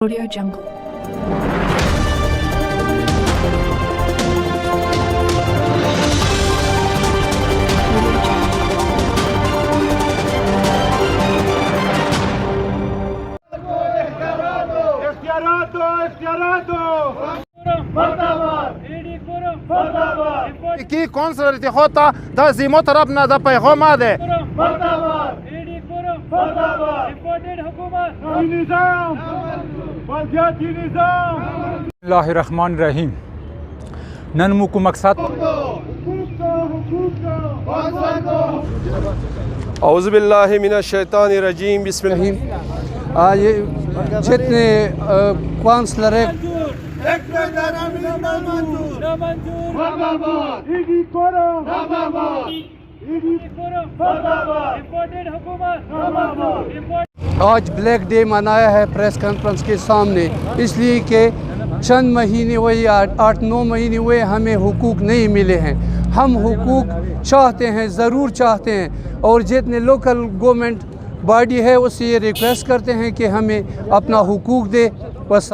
Audio Jungle. کی کنسرت خودتا دا زیمو طرف نه دا پیغام ده الله الرحمن الرحیم نن مو کو مقصد اعوذ باللہ من الشیطان الرجیم بسم اللہ जितने काउंसलर है आज ब्लैक डे मनाया है प्रेस कॉन्फ्रेंस के सामने, इसलिए कि चंद महीने हुए 8-9 महीने हुए हमें हुकूक नहीं मिले हैं। हम हुकूक चाहते हैं, ज़रूर चाहते हैं, और जितने लोकल गवर्नमेंट बॉडी है उससे ये रिक्वेस्ट करते हैं कि हमें अपना हुकूक दे।